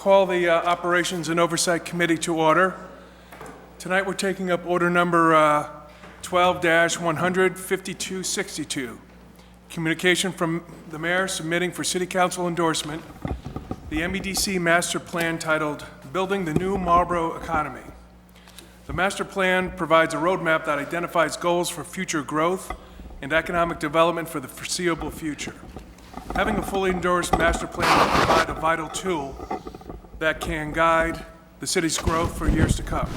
call the Operations and Oversight Committee to order. Tonight we're taking up order number 12-100-5262. Communication from the Mayor submitting for City Council endorsement the MEDC Master Plan titled Building the New Marlboro Economy. The Master Plan provides a roadmap that identifies goals for future growth and economic development for the foreseeable future. Having a fully endorsed master plan will provide a vital tool that can guide the city's growth for years to come.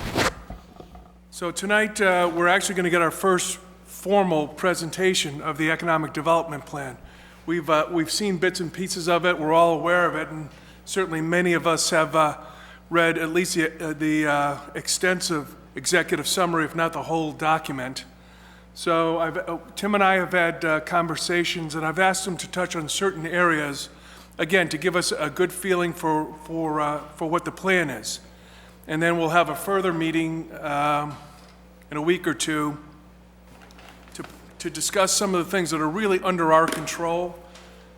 So tonight, we're actually going to get our first formal presentation of the Economic Development Plan. We've seen bits and pieces of it, we're all aware of it, and certainly many of us have read at least the extensive executive summary, if not the whole document. So Tim and I have had conversations, and I've asked him to touch on certain areas, again, to give us a good feeling for what the plan is. And then we'll have a further meeting in a week or two to discuss some of the things that are really under our control.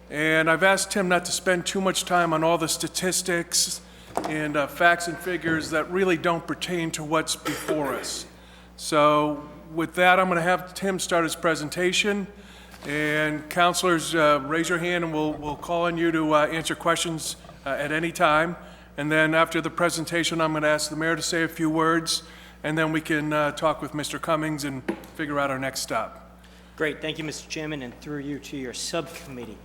And I've asked Tim not to spend too much time on all the statistics and facts and figures that really don't pertain to what's before us. So with that, I'm going to have Tim start his presentation. And councilors, raise your hand and we'll call on you to answer questions at any time. And then after the presentation, I'm going to ask the mayor to say a few words, and then we can talk with Mr. Cummings and figure out our next stop. Great, thank you, Mr. Chairman, and through you to your subcommittee.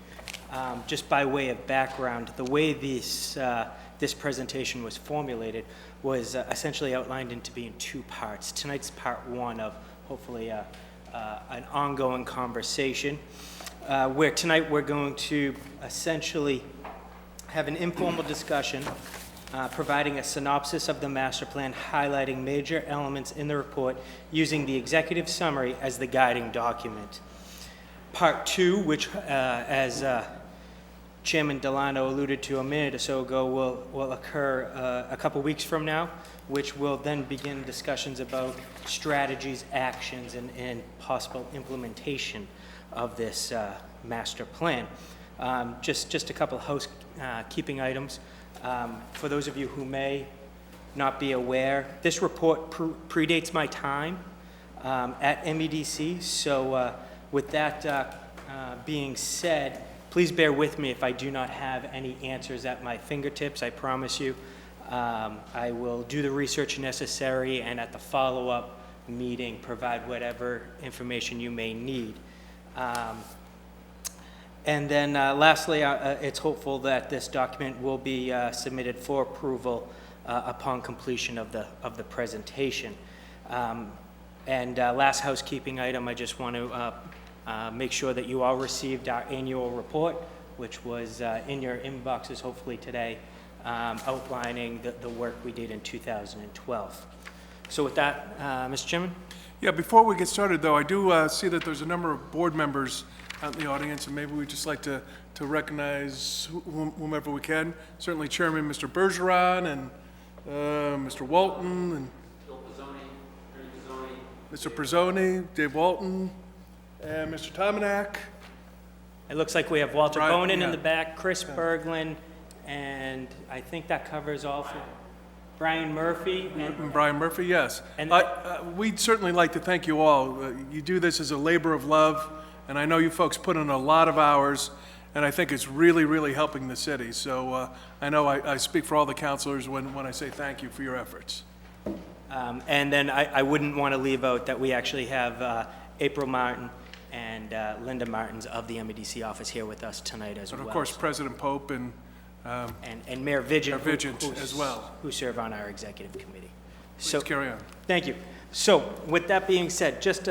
Just by way of background, the way this presentation was formulated was essentially outlined into being two parts. Tonight's part one of hopefully an ongoing conversation, where tonight we're going to essentially have an informal discussion, providing a synopsis of the master plan, highlighting major elements in the report, using the executive summary as the guiding document. Part two, which as Chairman Delano alluded to a minute or so ago, will occur a couple weeks from now, which will then begin discussions about strategies, actions, and possible implementation of this master plan. Just a couple housekeeping items. For those of you who may not be aware, this report predates my time at MEDC, so with that being said, please bear with me if I do not have any answers at my fingertips. I promise you I will do the research necessary, and at the follow-up meeting provide whatever information you may need. And then lastly, it's hopeful that this document will be submitted for approval upon completion of the presentation. And last housekeeping item, I just want to make sure that you all received our annual report, which was in your inboxes hopefully today, outlining the work we did in 2012. So with that, Mr. Chairman? Yeah, before we get started though, I do see that there's a number of board members out in the audience, and maybe we'd just like to recognize whomever we can. Certainly Chairman Mr. Bergeron and Mr. Walton and Mr. Pizzoni, Dave Walton, and Mr. Tomanak. It looks like we have Walter Bonin yeah. in the back, Chris Berglund, and I think that covers all for Brian Murphy. And Brian Murphy, yes. And we'd certainly like to thank you all. You do this as a labor of love, and I know you folks put in a lot of hours, and I think it's really, really helping the city. So I know I speak for all the councilors when I say thank you for your efforts. And then I wouldn't want to leave out that we actually have April Martin and Linda Martins of the MEDC office here with us tonight as well. And of course, President Pope and Mayor Vigent, as well, who serve on our executive committee. Please carry on. Thank you. So with that being said, just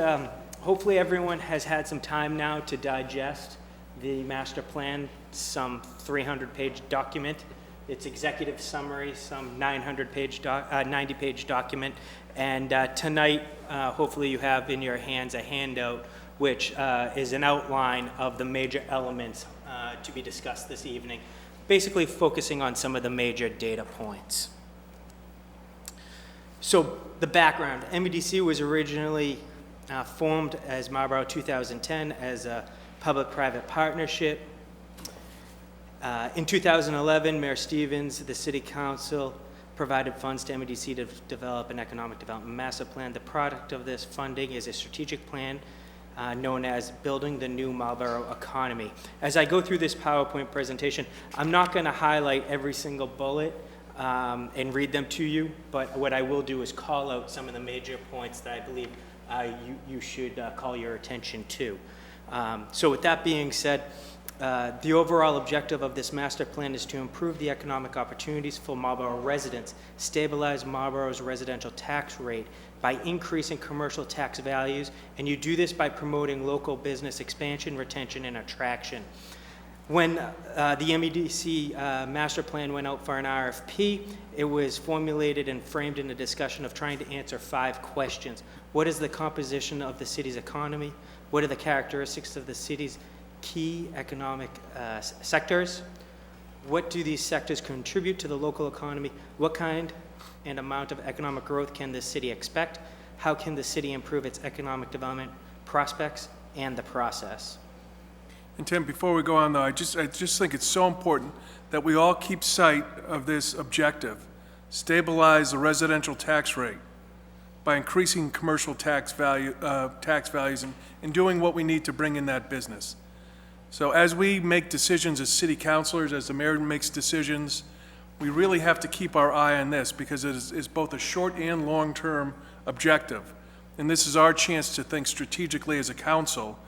hopefully everyone has had some time now to digest the master plan, some 300-page document. Its executive summary, some 90-page document. And tonight, hopefully you have in your hands a handout which is an outline of the major elements to be discussed this evening, basically focusing on some of the major data points. So the background, MEDC was originally formed as Marlboro 2010 as a public-private partnership. In 2011, Mayor Stevens, the City Council, provided funds to MEDC to develop an economic development master plan. The product of this funding is a strategic plan known as Building the New Marlboro Economy. As I go through this PowerPoint presentation, I'm not going to highlight every single bullet and read them to you, but what I will do is call out some of the major points that I believe you should call your attention to. So with that being said, the overall objective of this master plan is to improve the economic opportunities for Marlboro residents, stabilize Marlboro's residential tax rate by increasing commercial tax values, and you do this by promoting local business expansion, retention, and attraction. When the MEDC master plan went out for an RFP, it was formulated and framed in a discussion of trying to answer 5 questions. What is the composition of the city's economy? What are the characteristics of the city's key economic sectors? What do these sectors contribute to the local economy? What kind and amount of economic growth can the city expect? How can the city improve its economic development prospects and the process? And Tim, before we go on though, I just think it's so important that we all keep sight of this objective. Stabilize the residential tax rate by increasing commercial tax values and doing what we need to bring in that business. So as we make decisions as city councilors, as the mayor makes decisions, we really have to keep our eye on this because it is both a short and long-term objective. And this is our chance to think strategically as a council.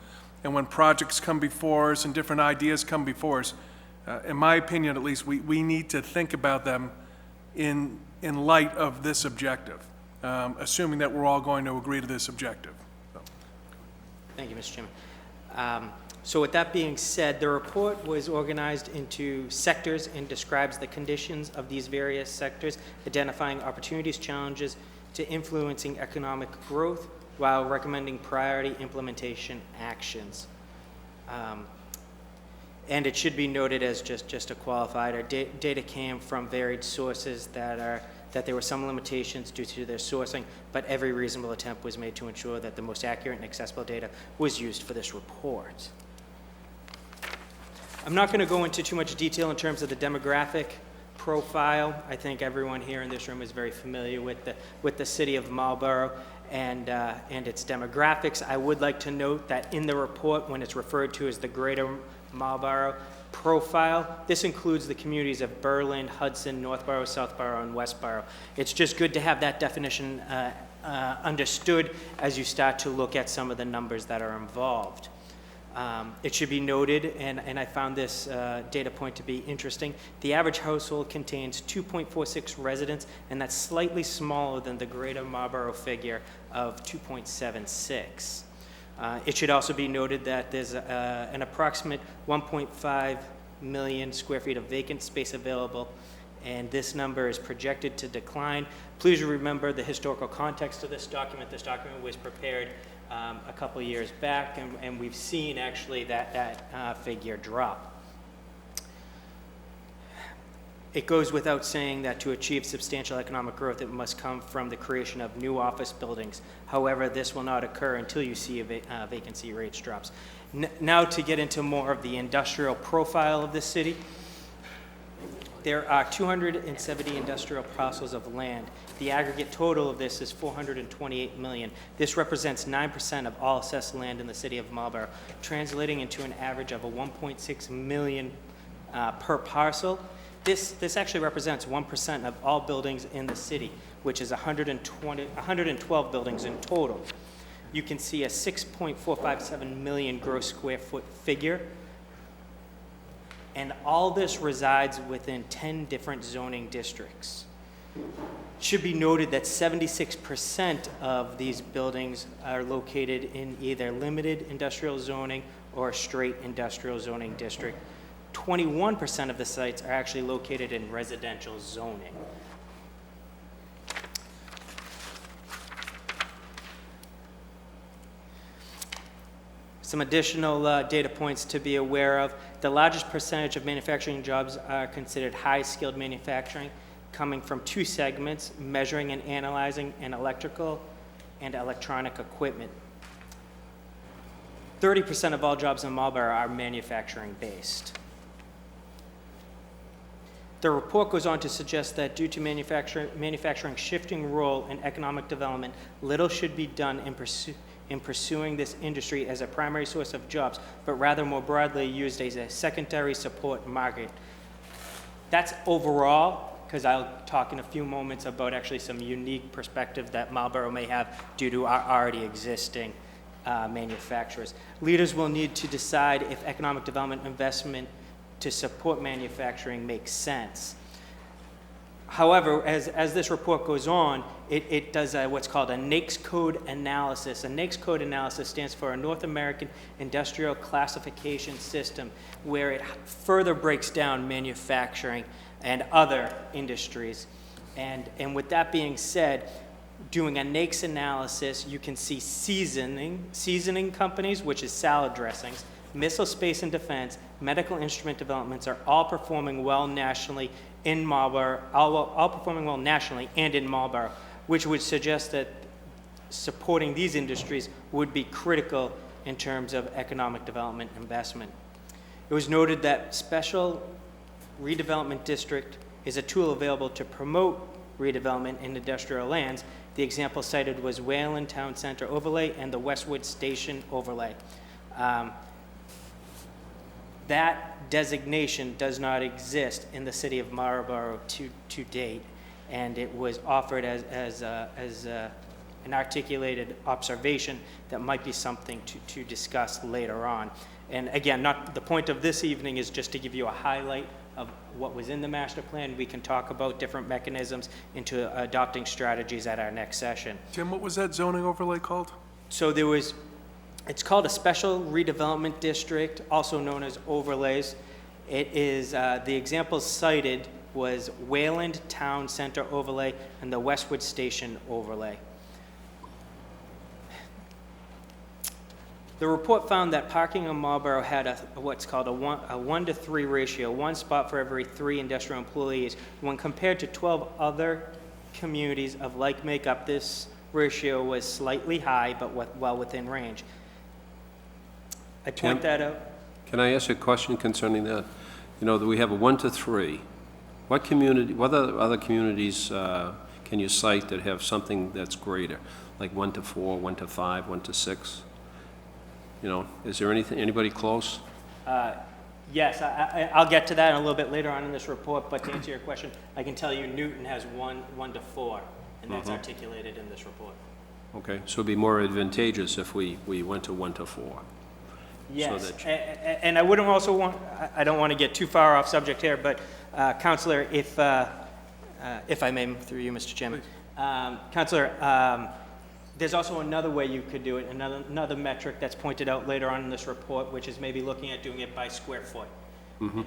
And when projects come before us and different ideas come before us, in my opinion at least, we need to think about them in light of this objective, assuming that we're all going to agree to this objective. So. Thank you, Mr. Chairman. So with that being said, the report was organized into sectors and describes the conditions of these various sectors, identifying opportunities, challenges to influencing economic growth while recommending priority implementation actions. And it should be noted as just a qualifier. Data came from varied sources that there were some limitations due to their sourcing, but every reasonable attempt was made to ensure that the most accurate and accessible data was used for this report. I'm not going to go into too much detail in terms of the demographic profile. I think everyone here in this room is very familiar with the city of Marlboro and its demographics. I would like to note that in the report, when it's referred to as the Greater Marlboro profile, this includes the communities of Berlin, Hudson, Northborough, Southborough, and Westborough. It's just good to have that definition understood as you start to look at some of the numbers that are involved. It should be noted, and I found this data point to be interesting, the average household contains 2.46 residents, and that's slightly smaller than the Greater Marlboro figure of 2.76. It should also be noted that there's an approximate 1.5 million square feet of vacant space available, and this number is projected to decline. Please remember the historical context of this document. This document was prepared a couple of years back, and we've seen actually that figure drop. It goes without saying that to achieve substantial economic growth, it must come from the creation of new office buildings. However, this will not occur until you see vacancy rates drops. Now to get into more of the industrial profile of the city. There are 270 industrial parcels of land. The aggregate total of this is $428 million. This represents 9% of all assessed land in the city of Marlboro, translating into an average of a 1.6 million per parcel. This actually represents 1% of all buildings in the city, which is 112 buildings in total. You can see a 6.457 million gross square foot figure. And all this resides within 10 different zoning districts. It should be noted that 76% of these buildings are located in either limited industrial zoning or a straight industrial zoning district. 21% of the sites are actually located in residential zoning. Some additional data points to be aware of. The largest percentage of manufacturing jobs are considered high-skilled manufacturing, coming from 2 segments, measuring and analyzing, and electrical and electronic equipment. 30% of all jobs in Marlboro are manufacturing-based. The report goes on to suggest that due to manufacturing's shifting role in economic development, little should be done in pursuing this industry as a primary source of jobs, but rather more broadly used as a secondary support market. That's overall, because I'll talk in a few moments about actually some unique perspective that Marlborough may have due to our already existing manufacturers. Leaders will need to decide if economic development investment to support manufacturing makes sense. However, as this report goes on, it does what's called a NAICS code analysis. A NAICS code analysis stands for a North American Industrial Classification System, where it further breaks down manufacturing and other industries. And with that being said, doing a NAICS analysis, you can see seasoning companies, which is salad dressings, missile, space, and defense, medical instrument developments are all performing well nationally in Marlborough, all performing well nationally and in Marlborough, which would suggest that supporting these industries would be critical in terms of economic development investment. It was noted that special redevelopment district is a tool available to promote redevelopment in industrial lands. The example cited was Wayland Town Center overlay and the Westwood Station overlay. That designation does not exist in the city of Marlborough to date, and it was offered as an articulated observation that might be something to discuss later on. And again, not the point of this evening is just to give you a highlight of what was in the master plan. We can talk about different mechanisms into adopting strategies at our next session. Tim, what was that zoning overlay called? So it's called a special redevelopment district, also known as overlays. It is, the examples cited was Wayland Town Center overlay and the Westwood Station overlay. The report found that parking in Marlborough had what's called a 1 to 3 ratio, 1 spot for every 3 industrial employees. When compared to 12 other communities of like makeup, this ratio was slightly high, but well within range. I point that out. Can I ask a question concerning that? You know, that we have a 1 to 3. What other communities can you cite that have something that's greater, like 1 to 4, 1 to 5, 1 to 6? You know, is there anybody close? Yes, I'll get to that a little bit later on in this report, but to answer your question, I can tell you Newton has 1 to 4, and that's articulated in this report. Okay, so it'd be more advantageous if we went to 1 to 4. Yes, so and I wouldn't also want, I don't want to get too far off subject here, but Councillor, if I may, through you, Mr. Chairman. Councillor, there's also another way you could do it, another metric that's pointed out later on in this report, which is maybe looking at doing it by square foot.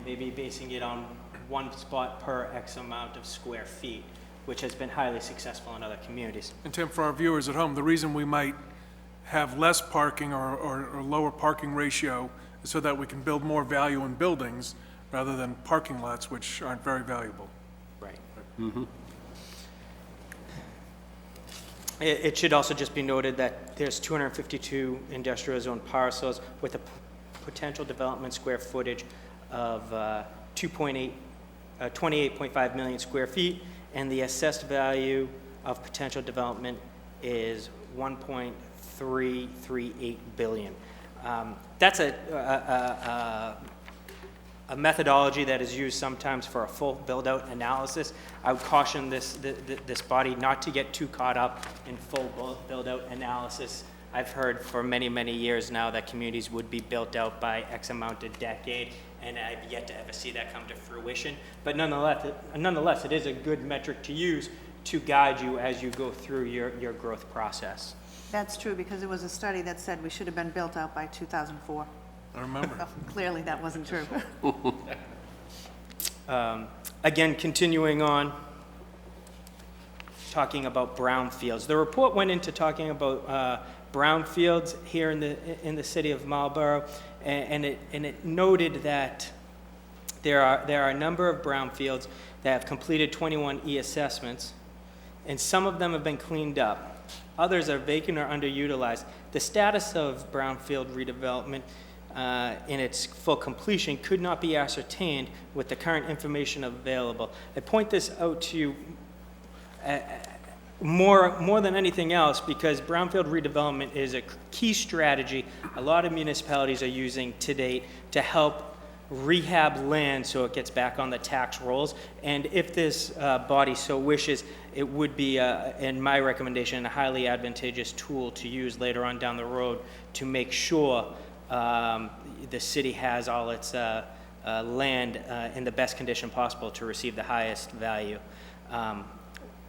Maybe basing it on 1 spot per X amount of square feet, which has been highly successful in other communities. And Tim, for our viewers at home, the reason we might have less parking or lower parking ratio is so that we can build more value in buildings rather than parking lots, which aren't very valuable. Right. It should also just be noted that there's 252 industrial zone parcels with a potential development square footage of 28.5 million square feet, and the assessed value of potential development is 1.338 billion. That's a methodology that is used sometimes for a full build-out analysis. I would caution this body not to get too caught up in full build-out analysis. I've heard for many, many years now that communities would be built out by X amount a decade, and I've yet to ever see that come to fruition. But nonetheless, it is a good metric to use to guide you as you go through your growth process. That's true, because there was a study that said we should have been built out by 2004. I remember. Well, clearly that wasn't true. Again, continuing on, talking about brownfields. The report went into talking about brownfields here in the city of Marlborough, and it noted that there are a number of brownfields that have completed 21E assessments, and some of them have been cleaned up. Others are vacant or underutilized. The status of brownfield redevelopment in its full completion could not be ascertained with the current information available. I point this out to you more than anything else because brownfield redevelopment is a key strategy a lot of municipalities are using to date to help rehab land so it gets back on the tax rolls. And if this body so wishes, it would be, in my recommendation, a highly advantageous tool to use later on down the road to make sure the city has all its land in the best condition possible to receive the highest value.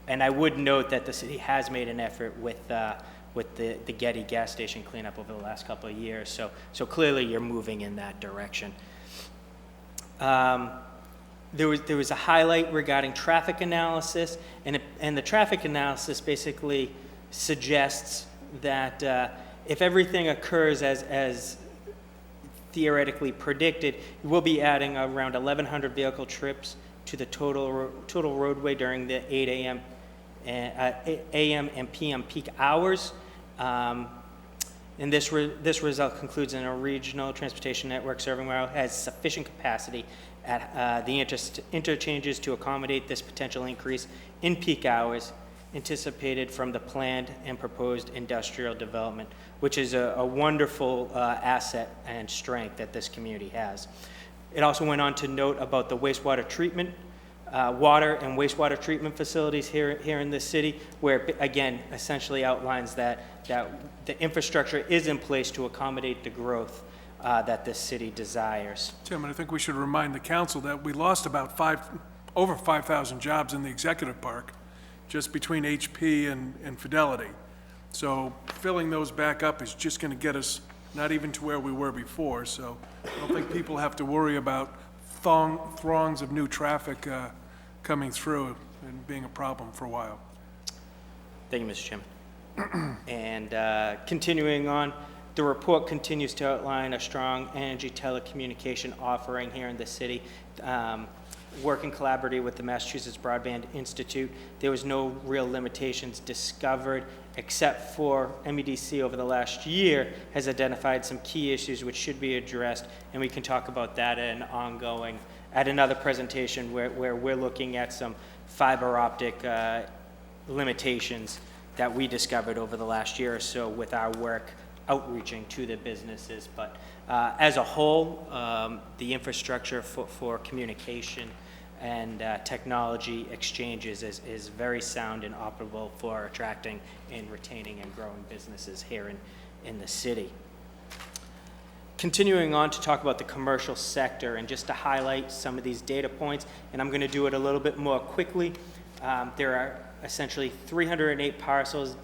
And I would note that the city has made an effort with the Getty gas station cleanup over the last couple of years. So clearly you're moving in that direction. There was a highlight regarding traffic analysis, and the traffic analysis basically suggests that if everything occurs as theoretically predicted, we'll be adding around 1,100 vehicle trips to the total roadway during the 8 a.m. and p.m. peak hours. And this result concludes in a regional transportation network serving rail has sufficient capacity at the interchanges to accommodate this potential increase in peak hours anticipated from the planned and proposed industrial development, which is a wonderful asset and strength that this community has. It also went on to note about the wastewater treatment, water and wastewater treatment facilities here in the city, where again essentially outlines that the infrastructure is in place to accommodate the growth that this city desires. Tim, and I think we should remind the council that we lost about over 5,000 jobs in the executive park, just between HP and Fidelity. So filling those back up is just going to get us not even to where we were before. So I don't think people have to worry about throngs of new traffic coming through and being a problem for a while. Thank you, Mr. Chairman. And continuing on, the report continues to outline a strong energy telecommunication offering here in the city. Working collaboratively with the Massachusetts Broadband Institute, there was no real limitations discovered, except for MEDC over the last year has identified some key issues which should be addressed, and we can talk about that at another presentation where we're looking at some fiber optic limitations that we discovered over the last year or so with our work outreaching to the businesses. But as a whole, the infrastructure for communication and technology exchanges is very sound and operable for attracting and retaining and growing businesses here in the city. Continuing on to talk about the commercial sector and just to highlight some of these data points, and I'm going to do it a little bit more quickly. There are essentially 308 parcels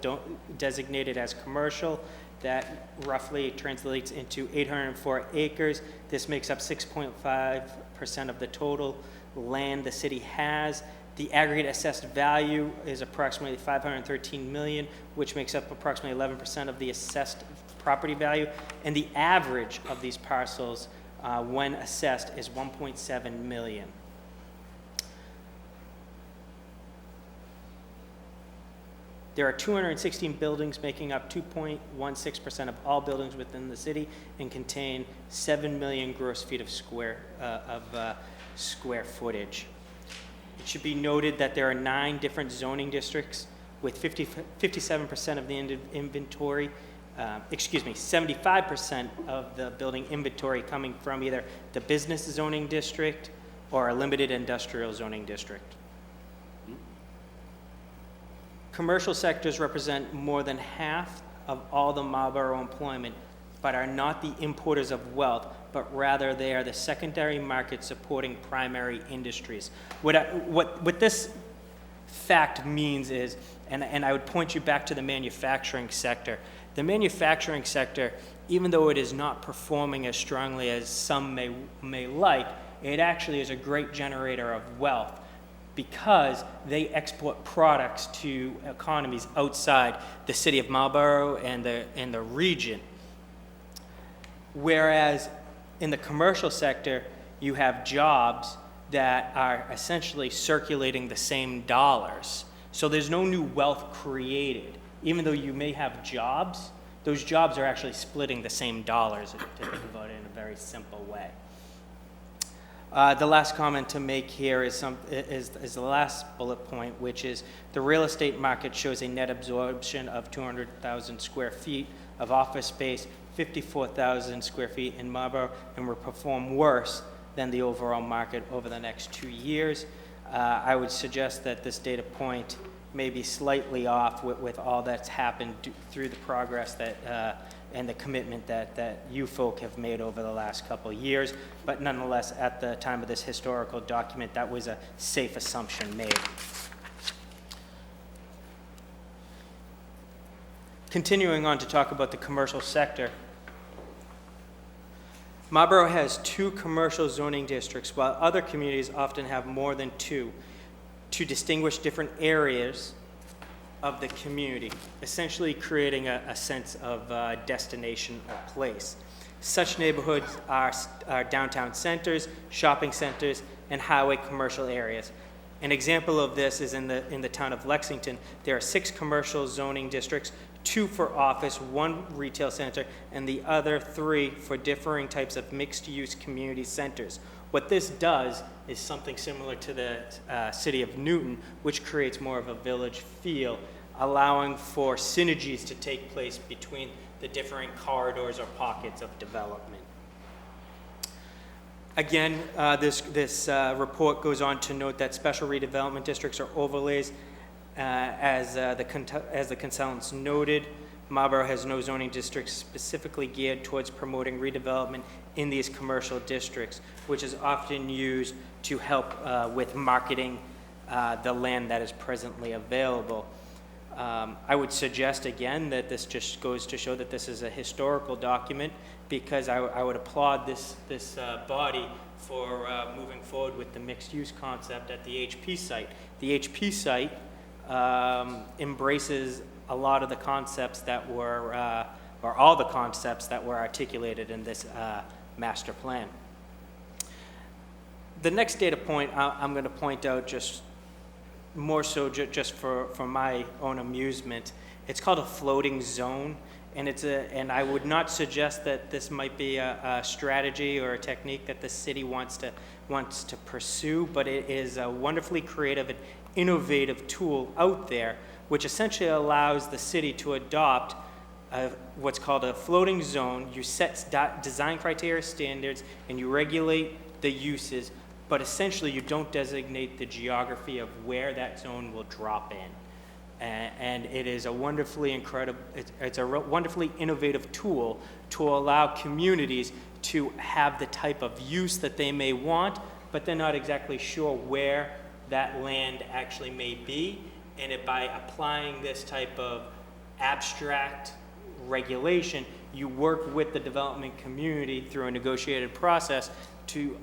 designated as commercial. That roughly translates into 804 acres. This makes up 6.5% of the total land the city has. The aggregate assessed value is approximately $513 million, which makes up approximately 11% of the assessed property value. And the average of these parcels when assessed is $1.7 million. There are 216 buildings making up 2.16% of all buildings within the city and contain 7 million gross feet of square footage. It should be noted that there are 9 different zoning districts with 57% of the inventory, 75% of the building inventory coming from either the business zoning district or a limited industrial zoning district. Commercial sectors represent more than half of all the Marlborough employment, but are not the importers of wealth, but rather they are the secondary market supporting primary industries. What this fact means is, and I would point you back to the manufacturing sector. The manufacturing sector, even though it is not performing as strongly as some may like, it actually is a great generator of wealth, because they export products to economies outside the city of Marlborough and the region. Whereas in the commercial sector, you have jobs that are essentially circulating the same dollars. So there's no new wealth created. Even though you may have jobs, those jobs are actually splitting the same dollars, to think about it in a very simple way. The last comment to make here is the last bullet point, which is the real estate market shows a net absorption of 200,000 square feet of office space, 54,000 square feet in Marlborough, and will perform worse than the overall market over the next 2 years. I would suggest that this data point may be slightly off with all that's happened through the progress that and the commitment that you folk have made over the last couple of years. But nonetheless, at the time of this historical document, that was a safe assumption made. Continuing on to talk about the commercial sector, Marlborough has 2 commercial zoning districts, while other communities often have more than 2, to distinguish different areas of the community, essentially creating a sense of destination or place. Such neighborhoods are downtown centers, shopping centers, and highway commercial areas. An example of this is in the town of Lexington. There are 6 commercial zoning districts, 2 for office, 1 retail center, and the other 3 for differing types of mixed-use community centers. What this does is something similar to the city of Newton, which creates more of a village feel, allowing for synergies to take place between the differing corridors or pockets of development. Again, this report goes on to note that special redevelopment districts or overlays, as the consultants noted, Marlborough has no zoning districts specifically geared towards promoting redevelopment in these commercial districts, which is often used to help with marketing the land that is presently available. I would suggest again that this just goes to show that this is a historical document, because I would applaud this body for moving forward with the mixed-use concept at the HP site. The HP site embraces a lot of the concepts that were, or all the concepts that were articulated in this master plan. The next data point I'm going to point out, just more so just for my own amusement, it's called a floating zone, and and I would not suggest that this might be a strategy or a technique that the city wants to pursue, but it is a wonderfully creative and innovative tool out there, which essentially allows the city to adopt what's called a floating zone. You set design criteria standards and you regulate the uses, but essentially you don't designate the geography of where that zone will drop in. And it is a wonderfully incredible, it's a wonderfully innovative tool to allow communities to have the type of use that they may want, but they're not exactly sure where that land actually may be. And by applying this type of abstract regulation, you work with the development community through a negotiated process to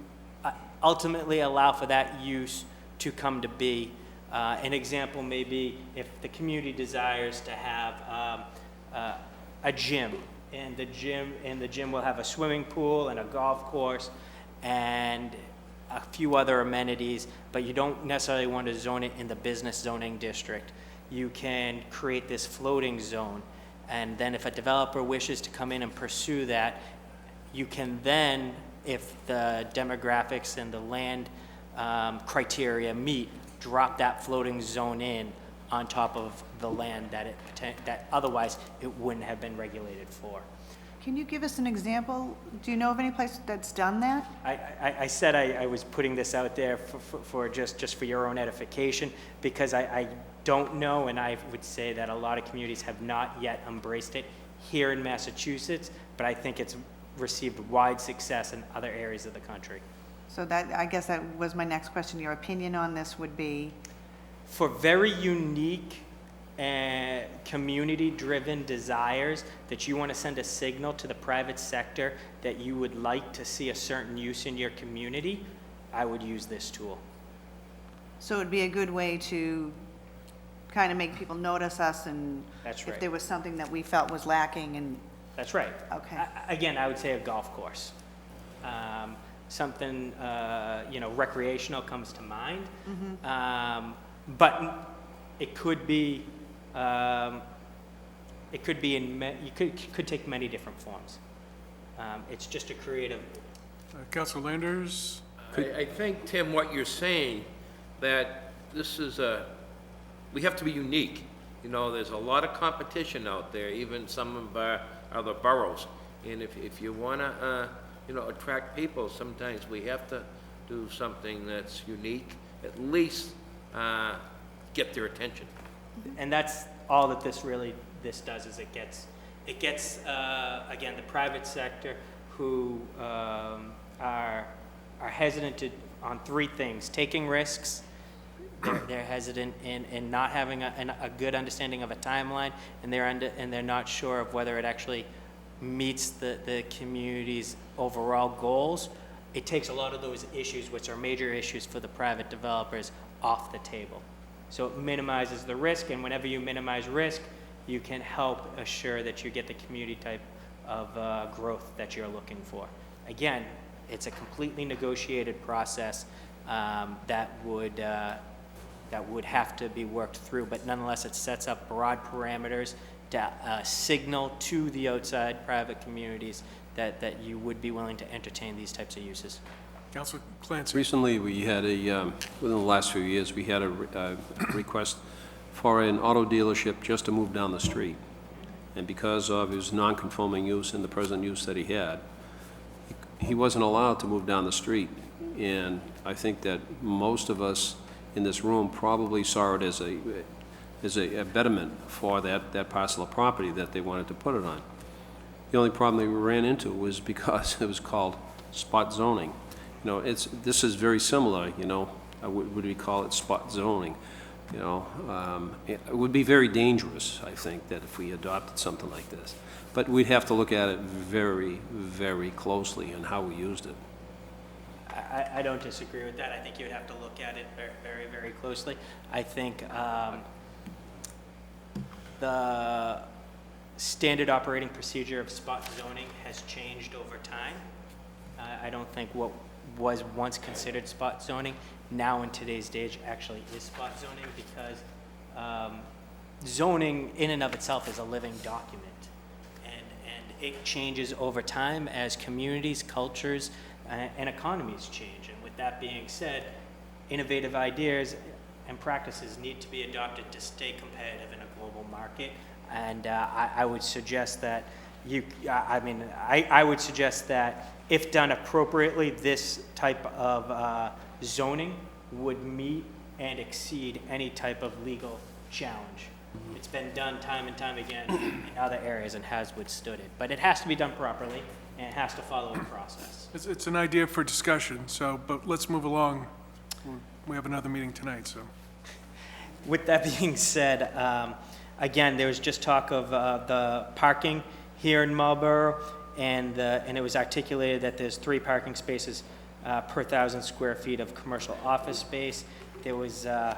ultimately allow for that use to come to be. An example may be if the community desires to have a gym, and the gym will have a swimming pool and a golf course and a few other amenities, but you don't necessarily want to zone it in the business zoning district. You can create this floating zone, and then if a developer wishes to come in and pursue that, you can then, if the demographics and the land criteria meet, drop that floating zone in on top of the land that otherwise it wouldn't have been regulated for. Can you give us an example? Do you know of any place that's done that? I said I was putting this out there for just for your own edification, because I don't know, and I would say that a lot of communities have not yet embraced it here in Massachusetts, but I think it's received wide success in other areas of the country. So I guess that was my next question. Your opinion on this would be? For very unique and community-driven desires that you want to send a signal to the private sector that you would like to see a certain use in your community, I would use this tool. So it would be a good way to kind of make people notice us, and That's right. if there was something that we felt was lacking, and That's right. Okay. Again, I would say a golf course. Something, recreational comes to mind. Mm-hmm. But it could be it could be you could take many different forms. It's just a creative. Councilor Landers? I think, Tim, what you're saying, that this is we have to be unique. You know, there's a lot of competition out there, even some of our other boroughs. And if you want to, you know, attract people, sometimes we have to do something that's unique, at least get their attention. And that's all that this does, is it gets again, the private sector who are hesitant on three things: taking risks, they're hesitant in not having a good understanding of a timeline, and they're not sure of whether it actually meets the community's overall goals. It takes a lot of those issues, which are major issues for the private developers, off the table. So it minimizes the risk, and whenever you minimize risk, you can help assure that you get the community type of growth that you're looking for. Again, it's a completely negotiated process that would have to be worked through, but nonetheless, it sets up broad parameters to signal to the outside private communities that you would be willing to entertain these types of uses. Councilor Clancy? Recently, we had within the last few years, we had a request for an auto dealership just to move down the street. And because of his non-conforming use and the present use that he had, he wasn't allowed to move down the street. And I think that most of us in this room probably saw it as a betterment for that parcel of property that they wanted to put it on. The only problem that we ran into was because it was called spot zoning. You know, this is very similar, you know, would we call it spot zoning? You know, it would be very dangerous, I think, that if we adopted something like this. But we'd have to look at it very, very closely and how we used it. I don't disagree with that. I think you would have to look at it very, very, very closely. I think the standard operating procedure of spot zoning has changed over time. I don't think what was once considered spot zoning now in today's day actually is spot zoning, because zoning in and of itself is a living document, and it changes over time as communities, cultures, and economies change. And with that being said, innovative ideas and practices need to be adopted to stay competitive in a global market. And I would suggest that I would suggest that if done appropriately, this type of zoning would meet and exceed any type of legal challenge. It's been done time and time again in other areas and has withstood it. But it has to be done properly, and it has to follow a process. It's an idea for discussion, but let's move along. We have another meeting tonight, so. With that being said, again, there was just talk of the parking here in Marlborough, and it was articulated that there's 3 parking spaces per 1,000 square feet of commercial office space. There was an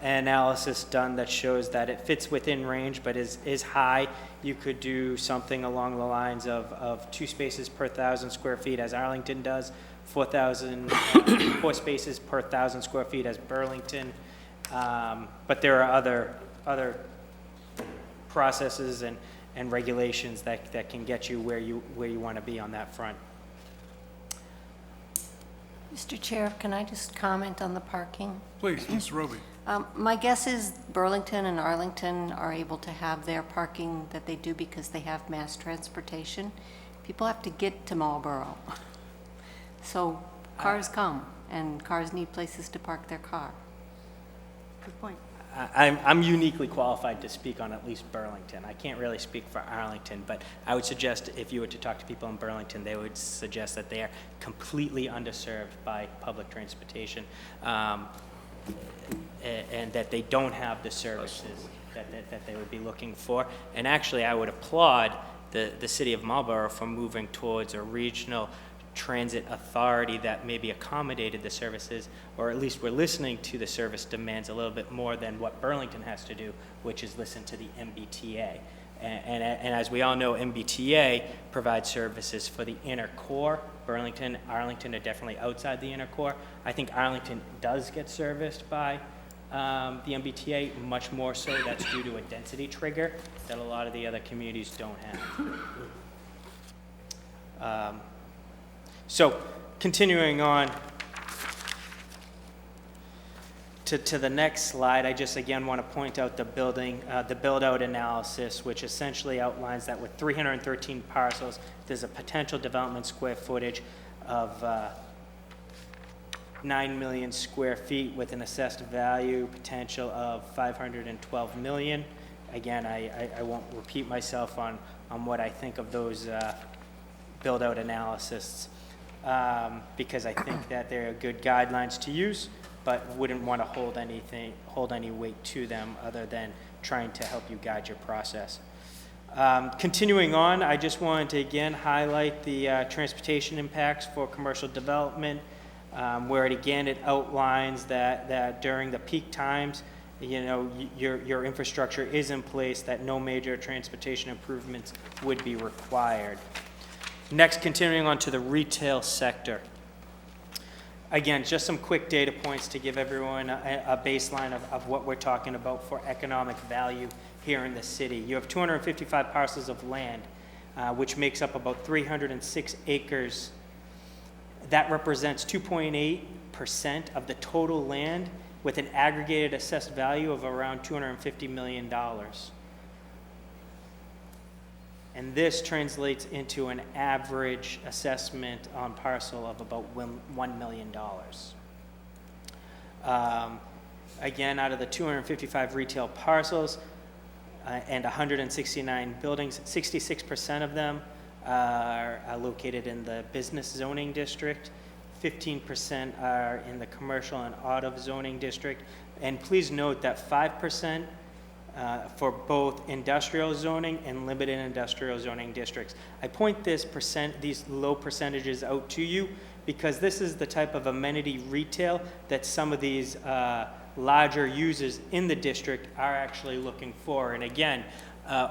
analysis done that shows that it fits within range, but is high. You could do something along the lines of 2 spaces per 1,000 square feet, as Arlington does, 4 spaces per 1,000 square feet, as Burlington. But there are other processes and regulations that can get you where you want to be on that front. Mr. Chair, can I just comment on the parking? Please, Ms. Roby. My guess is Burlington and Arlington are able to have their parking that they do because they have mass transportation. People have to get to Marlborough. So cars come, and cars need places to park their car. Good point. I'm uniquely qualified to speak on at least Burlington. I can't really speak for Arlington, but I would suggest if you were to talk to people in Burlington, they would suggest that they are completely underserved by public transportation, and that they don't have the services that they would be looking for. And actually, I would applaud the city of Marlborough for moving towards a regional transit authority that maybe accommodated the services, or at least we're listening to the service demands a little bit more than what Burlington has to do, which is listen to the MBTA. And as we all know, MBTA provides services for the inner core. Burlington, Arlington are definitely outside the inner core. I think Arlington does get serviced by the MBTA, much more so. That's due to a density trigger that a lot of the other communities don't have. So continuing on to the next slide, I just again want to point out the build-out analysis, which essentially outlines that with 313 parcels, there's a potential development square footage of 9 million square feet with an assessed value potential of 512 million. Again, I won't repeat myself on what I think of those build-out analysis because I think that they're good guidelines to use, but wouldn't want to hold any weight to them other than trying to help you guide your process. Continuing on, I just wanted to again highlight the transportation impacts for commercial development, where it outlines that during the peak times, your infrastructure is in place, that no major transportation improvements would be required. Next, continuing on to the retail sector. Again, just some quick data points to give everyone a baseline of what we're talking about for economic value here in the city. You have 255 parcels of land, which makes up about 306 acres. That represents 2.8% of the total land with an aggregated assessed value of around $250 million. And this translates into an average assessment on parcel of about $1 million. Again, out of the 255 retail parcels and 169 buildings, 66% of them are located in the business zoning district, 15% are in the commercial and auto zoning district, and please note that 5% for both industrial zoning and limited industrial zoning districts. I point these low percentages out to you because this is the type of amenity retail that some of these larger users in the district are actually looking for. And again,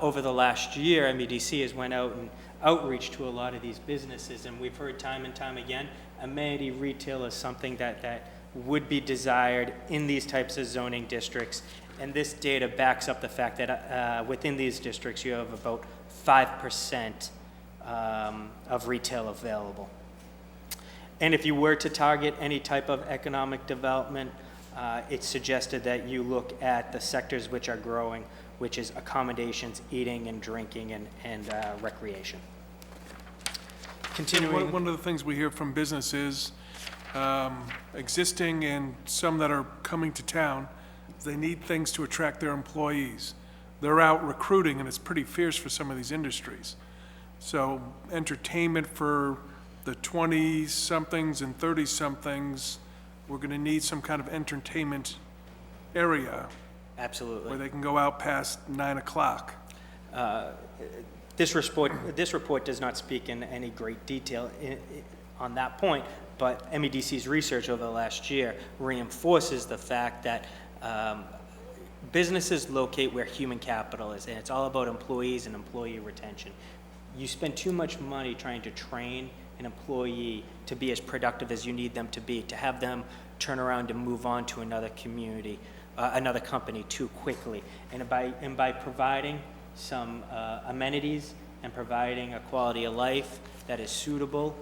over the last year, MEDC has went out and outreach to a lot of these businesses, and we've heard time and time again, amenity retail is something that would be desired in these types of zoning districts. And this data backs up the fact that within these districts, you have about 5% of retail available. And if you were to target any type of economic development, it's suggested that you look at the sectors which are growing, which is accommodations, eating and drinking, and recreation. Continuing. One of the things we hear from businesses, existing and some that are coming to town, they need things to attract their employees. They're out recruiting, and it's pretty fierce for some of these industries. So entertainment for the 20-somethings and 30-somethings, we're going to need some kind of entertainment area Absolutely. where they can go out past 9 o'clock. This report does not speak in any great detail on that point, but MEDC's research over the last year reinforces the fact that businesses locate where human capital is, and it's all about employees and employee retention. You spend too much money trying to train an employee to be as productive as you need them to be, to have them turn around and move on to another community, another company too quickly. And by providing some amenities and providing a quality of life that is suitable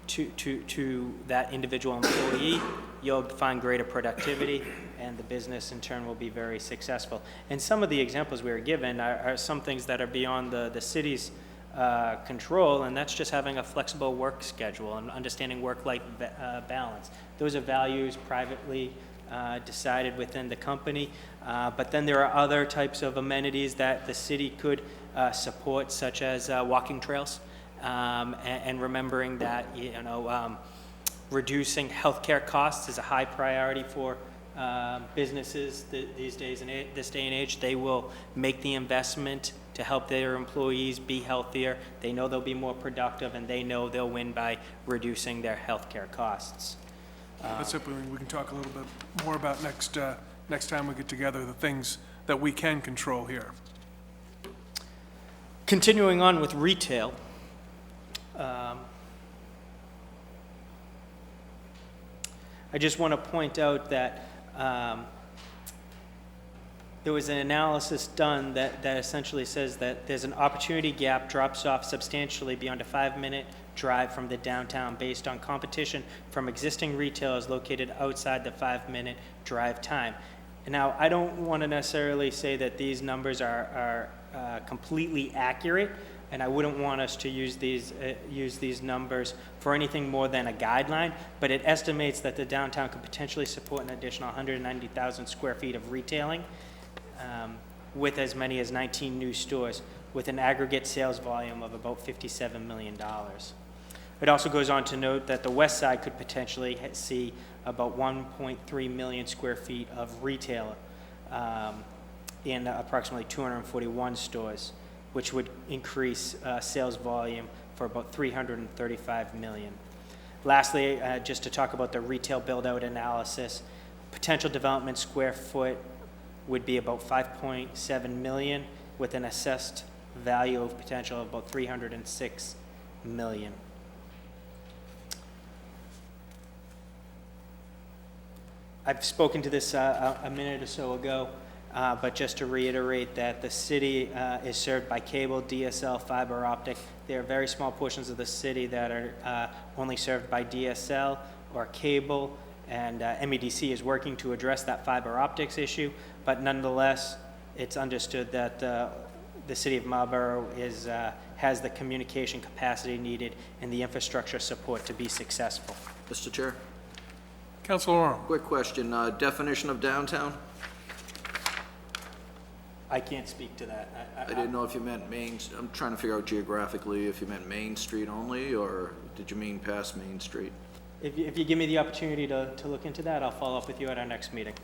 to that individual employee, you'll find greater productivity, and the business in turn will be very successful. And some of the examples we were given are some things that are beyond the city's control, and that's just having a flexible work schedule and understanding work-life balance. Those are values privately decided within the company, but then there are other types of amenities that the city could support, such as walking trails, and remembering that reducing healthcare costs is a high priority for businesses these days, in this day and age. They will make the investment to help their employees be healthier. They know they'll be more productive, and they know they'll win by reducing their healthcare costs. That's something we can talk a little bit more about next time we get together, the things that we can control here. Continuing on with retail, I just want to point out that there was an analysis done that essentially says that there's an opportunity gap drops off substantially beyond a 5-minute drive from the downtown based on competition from existing retailers located outside the 5-minute drive time. And now, I don't want to necessarily say that these numbers are completely accurate, and I wouldn't want us to use these numbers for anything more than a guideline, but it estimates that the downtown could potentially support an additional 190,000 square feet of retailing, with as many as 19 new stores, with an aggregate sales volume of about $57 million. It also goes on to note that the west side could potentially see about 1.3 million square feet of retail in approximately 241 stores, which would increase sales volume for about $335 million. Lastly, just to talk about the retail build-out analysis, potential development square foot would be about 5.7 million with an assessed value of potential of about 306 million. I've spoken to this a minute or so ago, but just to reiterate that the city is served by cable, DSL, fiber optic. There are very small portions of the city that are only served by DSL or cable, and MEDC is working to address that fiber optics issue, but nonetheless, it's understood that the city of Marlborough has the communication capacity needed and the infrastructure support to be successful. Mr. Chair, Councilor Oro. quick question, definition of downtown? I can't speak to that. I didn't know if you meant I'm trying to figure out geographically if you meant Main Street only, or did you mean past Main Street? If you give me the opportunity to look into that, I'll follow up with you at our next meeting.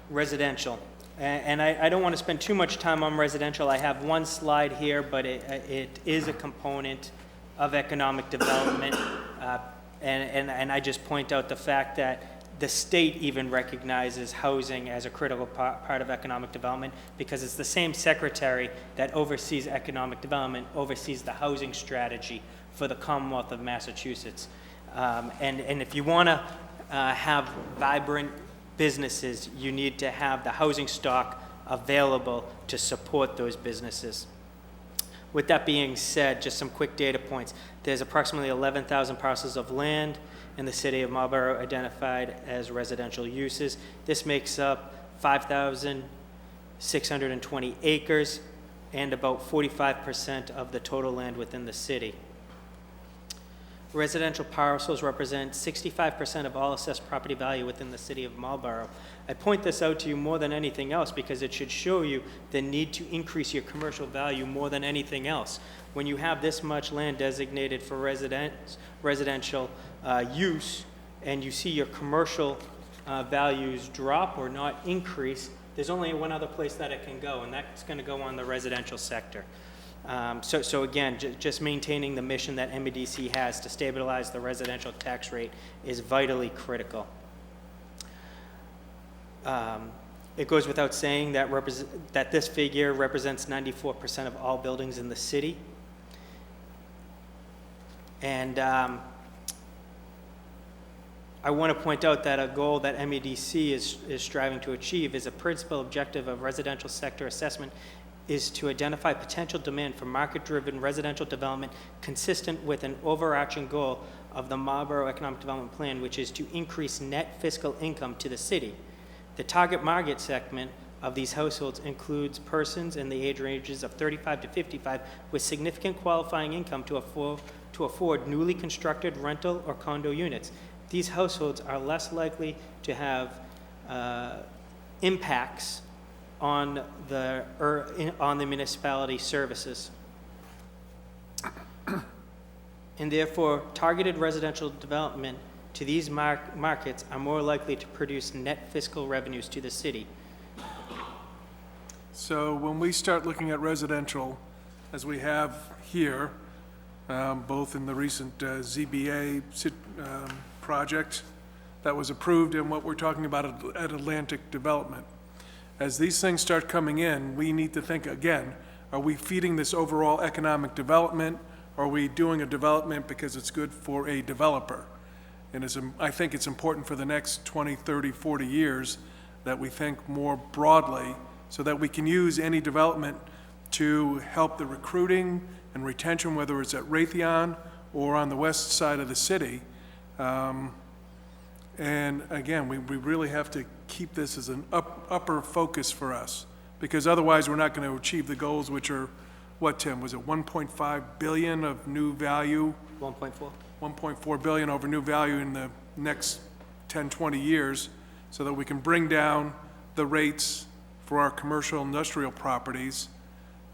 Residential. And I don't want to spend too much time on residential. I have one slide here, but it is a component of economic development. And I just point out the fact that the state even recognizes housing as a critical part of economic development, because it's the same secretary that oversees economic development, oversees the housing strategy for the Commonwealth of Massachusetts. And if you want to have vibrant businesses, you need to have the housing stock available to support those businesses. With that being said, just some quick data points. There's approximately 11,000 parcels of land in the city of Marlborough identified as residential uses. This makes up 5,620 acres and about 45% of the total land within the city. Residential parcels represent 65% of all assessed property value within the city of Marlborough. I point this out to you more than anything else because it should show you the need to increase your commercial value more than anything else. When you have this much land designated for residential use, and you see your commercial values drop or not increase, there's only one other place that it can go, and that's going to go on the residential sector. So again, just maintaining the mission that MEDC has to stabilize the residential tax rate is vitally critical. It goes without saying that this figure represents 94% of all buildings in the city. And I want to point out that a goal that MEDC is striving to achieve is a principal objective of residential sector assessment is to identify potential demand for market-driven residential development consistent with an overarching goal of the Marlborough Economic Development Plan, which is to increase net fiscal income to the city. The target market segment of these households includes persons in the age ranges of 35 to 55 with significant qualifying income to afford newly constructed rental or condo units. These households are less likely to have impacts on the municipality services. And therefore, targeted residential development to these markets are more likely to produce net fiscal revenues to the city. So when we start looking at residential, as we have here, both in the recent ZBA project that was approved and what we're talking about at Atlantic Development, as these things start coming in, we need to think again, are we feeding this overall economic development? Or are we doing a development because it's good for a developer? And I think it's important for the next 20, 30, 40 years that we think more broadly so that we can use any development to help the recruiting and retention, whether it's at Raytheon or on the west side of the city. And again, we really have to keep this as an upper focus for us, because otherwise we're not going to achieve the goals, which are, what, Tim, was it 1.5 billion of new value? 1.4? 1.4 billion over new value in the next 10, 20 years, so that we can bring down the rates for our commercial industrial properties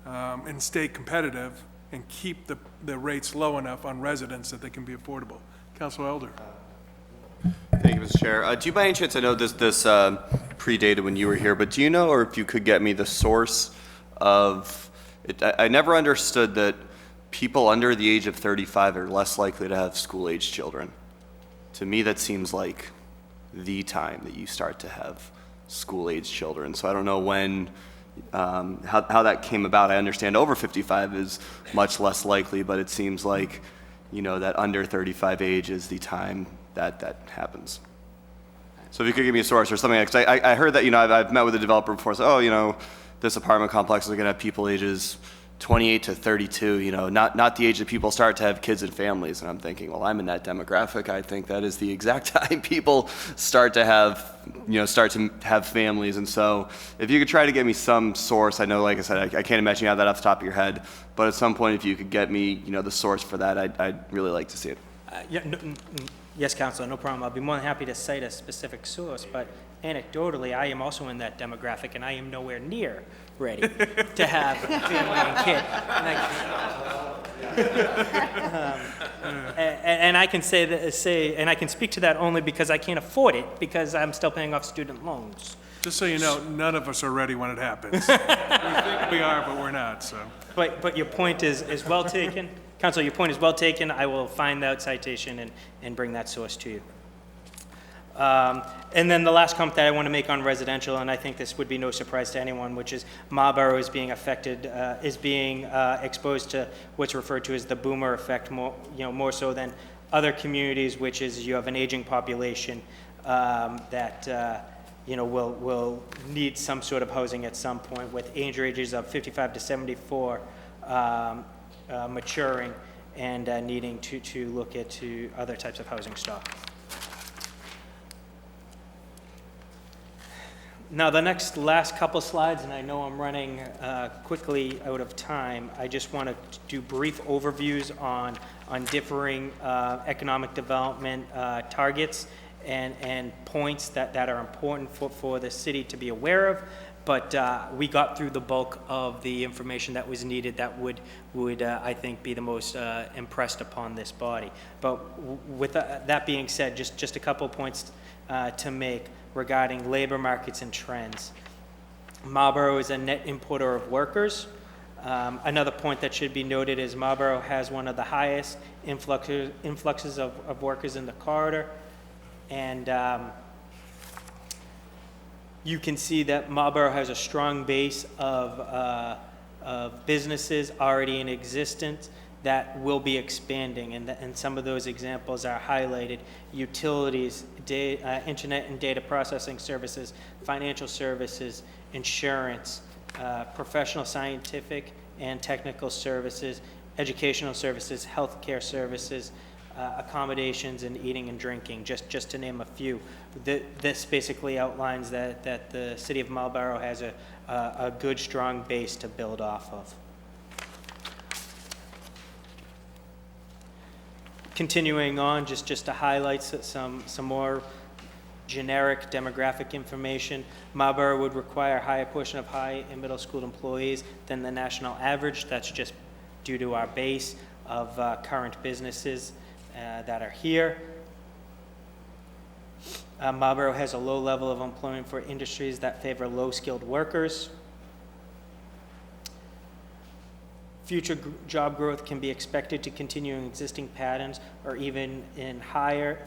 and stay competitive and keep the rates low enough on residents that they can be affordable. Councilor Elder. Thank you, Mr. Chair. Do you by any chance, I know this predated when you were here, but do you know, or if you could get me the source of it? I never understood that people under the age of 35 are less likely to have school-age children. To me, that seems like the time that you start to have school-age children. So I don't know when, how that came about. I understand over 55 is much less likely, but it seems like, you know, that under 35 age is the time that happens. So if you could give me a source or something, because I heard that, you know, I've met with a developer before, so, oh, you know, this apartment complex is going to have people ages 28 to 32, you know, not the age that people start to have kids and families. And I'm thinking, well, I'm in that demographic. I think that is the exact time people start to have families. And so if you could try to get me some source, I know, like I said, I can't imagine you have that off the top of your head, but at some point, if you could get me, you know, the source for that, I'd really like to see it. Yes, Councilor, no problem. I'll be more than happy to cite a specific source, but anecdotally, I am also in that demographic, and I am nowhere near ready to have a family and kid. And I can and I can speak to that only because I can't afford it, because I'm still paying off student loans. Just so you know, none of us are ready when it happens. We think we are, but we're not, so. But your point is well taken. Council, your point is well taken. I will find that citation and bring that source to you. And then the last comment that I want to make on residential, and I think this would be no surprise to anyone, which is Marlborough is being affected, exposed to what's referred to as the boomer effect, more so than other communities, which is you have an aging population that will need some sort of housing at some point, with age ranges of 55 to 74 maturing and needing to look at other types of housing stock. Now, the last couple slides, and I know I'm running quickly out of time, I just want to do brief overviews on differing economic development targets and points that are important for the city to be aware of. But we got through the bulk of the information that was needed that would I think, be the most impressed upon this body. But with that being said, just a couple points to make regarding labor markets and trends. Marlborough is a net importer of workers. Another point that should be noted is Marlborough has one of the highest influxes of workers in the corridor. And you can see that Marlborough has a strong base of businesses already in existence that will be expanding, and some of those examples are highlighted: utilities, internet and data processing services, financial services, insurance, professional, scientific, and technical services, educational services, healthcare services, accommodations, and eating and drinking, just to name a few. This basically outlines that the city of Marlborough has a good, strong base to build off of. Continuing on, just to highlight some more generic demographic information, Marlborough would require a higher portion of high and middle school employees than the national average. That's just due to our base of current businesses that are here. Marlborough has a low level of employment for industries that favor low-skilled workers. Future job growth can be expected to continue in existing patterns, or even further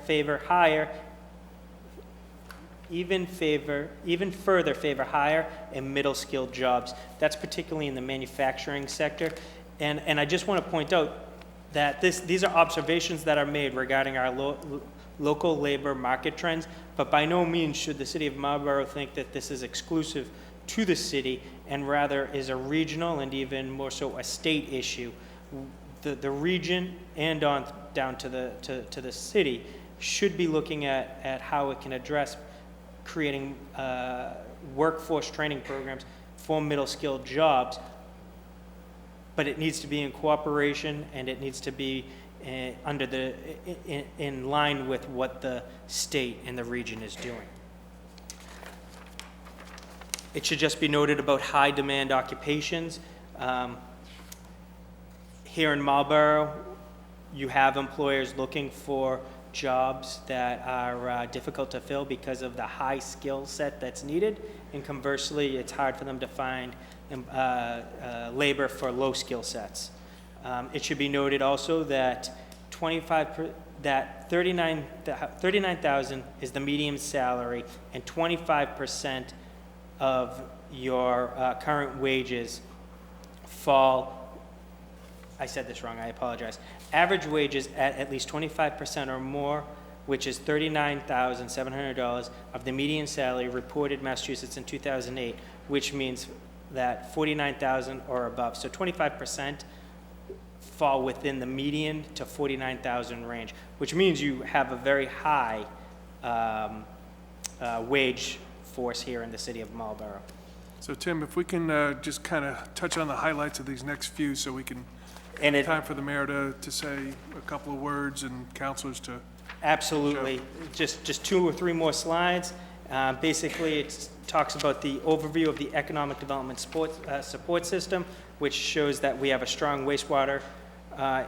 favor higher and middle-skilled jobs. That's particularly in the manufacturing sector. And I just want to point out that these are observations that are made regarding our local labor market trends, but by no means should the city of Marlborough think that this is exclusive to the city, and rather is a regional and even more so a state issue. The region and on down to the city should be looking at how it can address creating workforce training programs for middle-skilled jobs, but it needs to be in cooperation, and it needs to be in line with what the state and the region is doing. It should just be noted about high-demand occupations. Here in Marlborough, you have employers looking for jobs that are difficult to fill because of the high skill set that's needed, and conversely, it's hard for them to find labor for low skill sets. It should be noted also that 39,000 is the median salary, and 25% of your current wages fall. I said this wrong, I apologize. Average wages at least 25% or more, which is $39,700 of the median salary reported Massachusetts in 2008, which means that 49,000 or above. So 25% fall within the median to 49,000 range, which means you have a very high wage force here in the city of Marlborough. So Tim, if we can just kind of touch on the highlights of these next few, so we can, And it, time for the mayor to say a couple of words and councilors to. absolutely, just 2 or 3 more slides. Basically, it talks about the overview of the economic development support system, which shows that we have a strong wastewater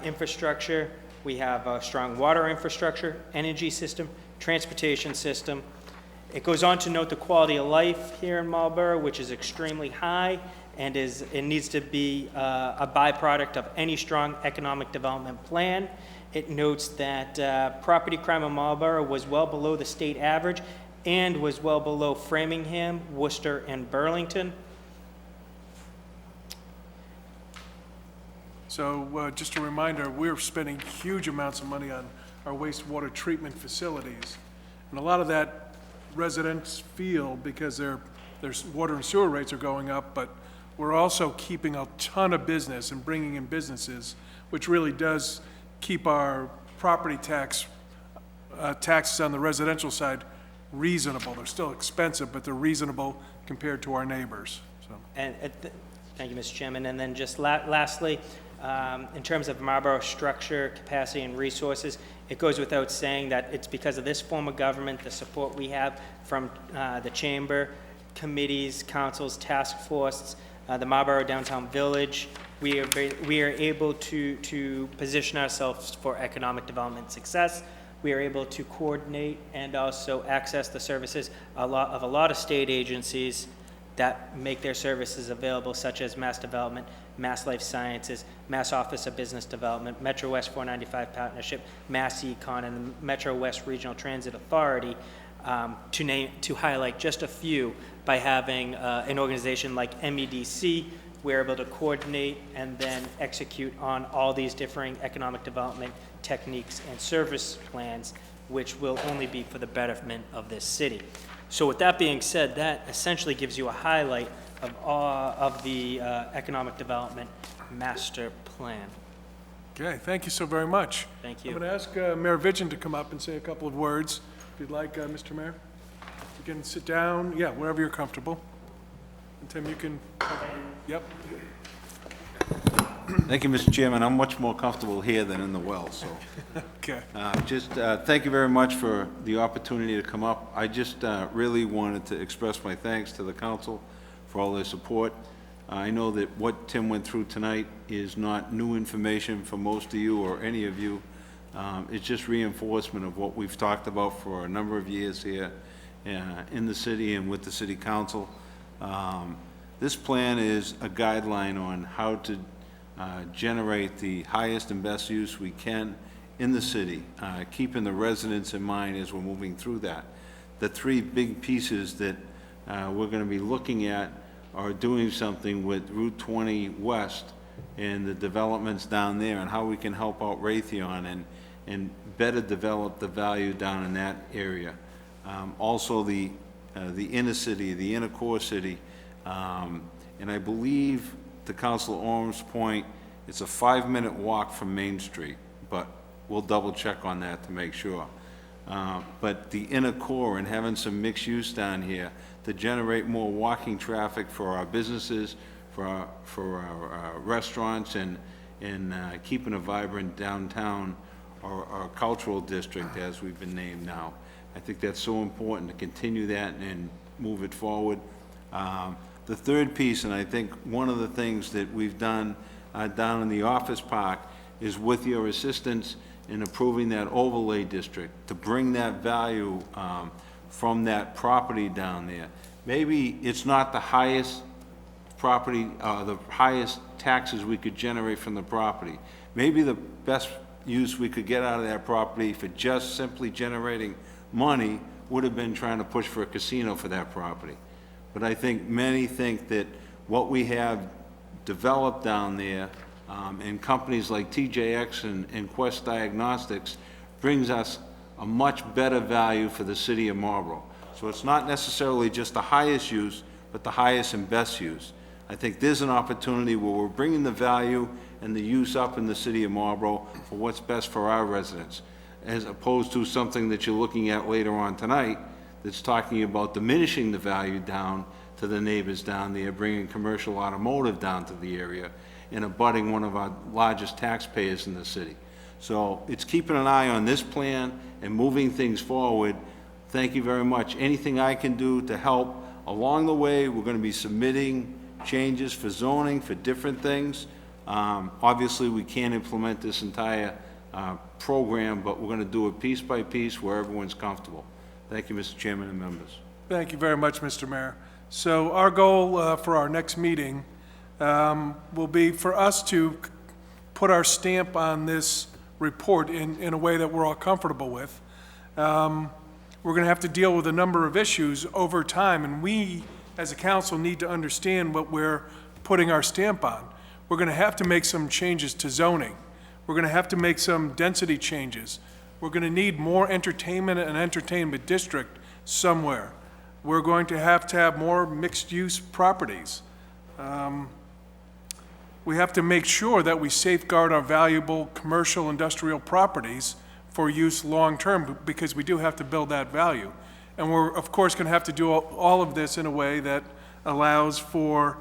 infrastructure, we have a strong water infrastructure, energy system, transportation system. It goes on to note the quality of life here in Marlborough, which is extremely high, and it needs to be a byproduct of any strong economic development plan. It notes that property crime in Marlborough was well below the state average and was well below Framingham, Worcester, and Burlington. So just a reminder, we're spending huge amounts of money on our wastewater treatment facilities. And a lot of that residents feel because their water and sewer rates are going up, but we're also keeping a ton of business and bringing in businesses, which really does keep our property taxes on the residential side reasonable. They're still expensive, but they're reasonable compared to our neighbors. So. And thank you, Mr. Chairman. And then just lastly, in terms of Marlborough structure, capacity, and resources, it goes without saying that it's because of this form of government, the support we have from the chamber, committees, councils, task forces, the Marlborough Downtown Village, we are able to position ourselves for economic development success. We are able to coordinate and also access the services of a lot of state agencies that make their services available, such as Mass Development, Mass Life Sciences, Mass Office of Business Development, Metro West 495 Partnership, Mass Econ, and the Metro West Regional Transit Authority, to highlight just a few. By having an organization like MEDC, we're able to coordinate and then execute on all these differing economic development techniques and service plans, which will only be for the betterment of this city. So with that being said, that essentially gives you a highlight of the economic development master plan. Okay, thank you so very much. Thank you. I'm going to ask Mayor Vigil to come up and say a couple of words, if you'd like, Mr. Mayor. You can sit down, yeah, wherever you're comfortable. And Tim, you can, yep. Thank you, Mr. Chairman. I'm much more comfortable here than in the well, so. Okay. Thank you very much for the opportunity to come up. I just really wanted to express my thanks to the council for all their support. I know that what Tim went through tonight is not new information for most of you or any of you. It's just reinforcement of what we've talked about for a number of years here in the city and with the city council. This plan is a guideline on how to generate the highest and best use we can in the city, keeping the residents in mind as we're moving through that. The 3 big pieces that we're going to be looking at are doing something with Route 20 West and the developments down there and how we can help out Raytheon and better develop the value down in that area. Also, the inner city, the inner core city, and I believe, to Councilor Orm's point, it's a 5-minute walk from Main Street, but we'll double check on that to make sure. But the inner core and having some mixed use down here to generate more walking traffic for our businesses, for our restaurants, and keeping a vibrant downtown or cultural district, as we've been named now. I think that's so important to continue that and move it forward. The third piece, and I think one of the things that we've done down in the office park, is with your assistance in approving that overlay district, to bring that value from that property down there. Maybe it's not the highest property, the highest taxes we could generate from the property. Maybe the best use we could get out of that property for just simply generating money would have been trying to push for a casino for that property. But I think many think that what we have developed down there, and companies like TJX and Quest Diagnostics, brings us a much better value for the city of Marlborough. So it's not necessarily just the highest use, but the highest and best use. I think there's an opportunity where we're bringing the value and the use up in the city of Marlborough for what's best for our residents, as opposed to something that you're looking at later on tonight that's talking about diminishing the value down to the neighbors down there, bringing commercial automotive down to the area, and abutting one of our largest taxpayers in the city. So it's keeping an eye on this plan and moving things forward. Thank you very much. Anything I can do to help along the way, we're going to be submitting changes for zoning, for different things. Obviously, we can't implement this entire program, but we're going to do it piece by piece where everyone's comfortable. Thank you, Mr. Chairman and members. Thank you very much, Mr. Mayor. So our goal for our next meeting will be for us to put our stamp on this report in a way that we're all comfortable with. We're going to have to deal with a number of issues over time, and we, as a council, need to understand what we're putting our stamp on. We're going to have to make some changes to zoning. We're going to have to make some density changes. We're going to need more entertainment and entertainment district somewhere. We're going to have more mixed-use properties. We have to make sure that we safeguard our valuable commercial industrial properties for use long-term, because we do have to build that value. And we're, of course, going to have to do all of this in a way that allows for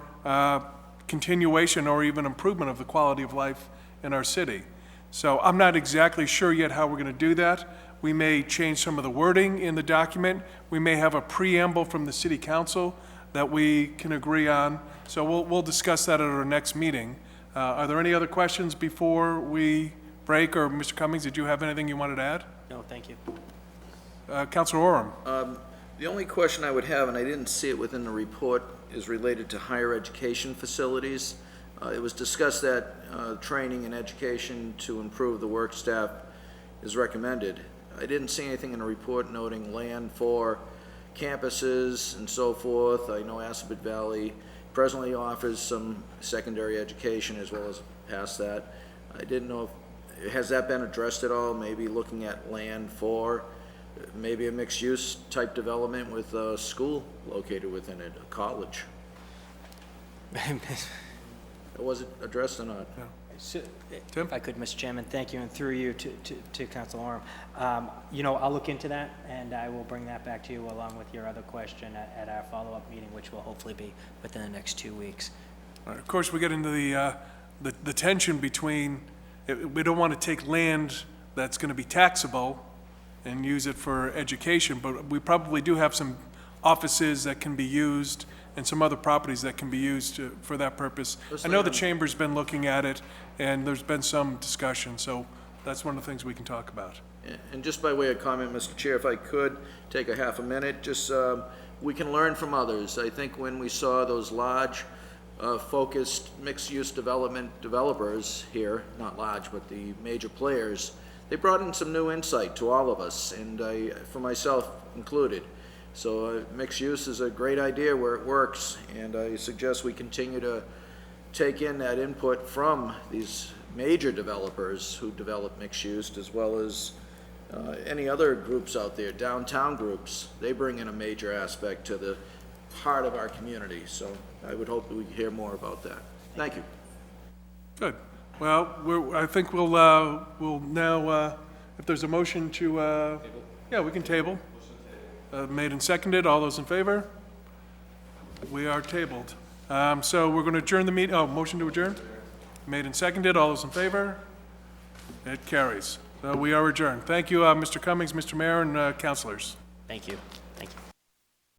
continuation or even improvement of the quality of life in our city. So I'm not exactly sure yet how we're going to do that. We may change some of the wording in the document. We may have a preamble from the city council that we can agree on. So we'll discuss that at our next meeting. Are there any other questions before we break? Or Mr. Cummings, did you have anything you wanted to add? No, thank you. Councilor Oram. The only question I would have, and I didn't see it within the report, is related to higher education facilities. It was discussed that training and education to improve the work staff is recommended. I didn't see anything in the report noting land for campuses and so forth. I know Assabet Valley presently offers some secondary education as well as past that. I didn't know if, has that been addressed at all? Maybe looking at land for maybe a mixed-use type development with a school located within it, a college. Was it addressed or not? So, if I could, Mr. Chairman, thank you, and through you to Councilor Orm. You know, I'll look into that, and I will bring that back to you along with your other question at our follow-up meeting, which will hopefully be within the next 2 weeks. Of course, we get into the tension between, we don't want to take land that's going to be taxable and use it for education, but we probably do have some offices that can be used and some other properties that can be used for that purpose. I know the Chamber's been looking at it, and there's been some discussion, so that's one of the things we can talk about. And just by way of comment, Mr. Chair, if I could take a half a minute, just we can learn from others. I think when we saw those large, focused mixed-use developers here, not large, but the major players, they brought in some new insight to all of us, and for myself included. So mixed use is a great idea where it works, and I suggest we continue to take in that input from these major developers who develop mixed use, as well as any other groups out there, downtown groups. They bring in a major aspect to the heart of our community, so I would hope that we hear more about that. Thank you. Good. Well, I think we'll now, if there's a motion to, yeah, we can table. Made and seconded, all those in favor? We are tabled. So we're going to adjourn the meeting, motion to adjourn? Made and seconded, all those in favor? It carries. So we are adjourned. Thank you, Mr. Cummings, Mr. Mayor, and councilors. Thank you.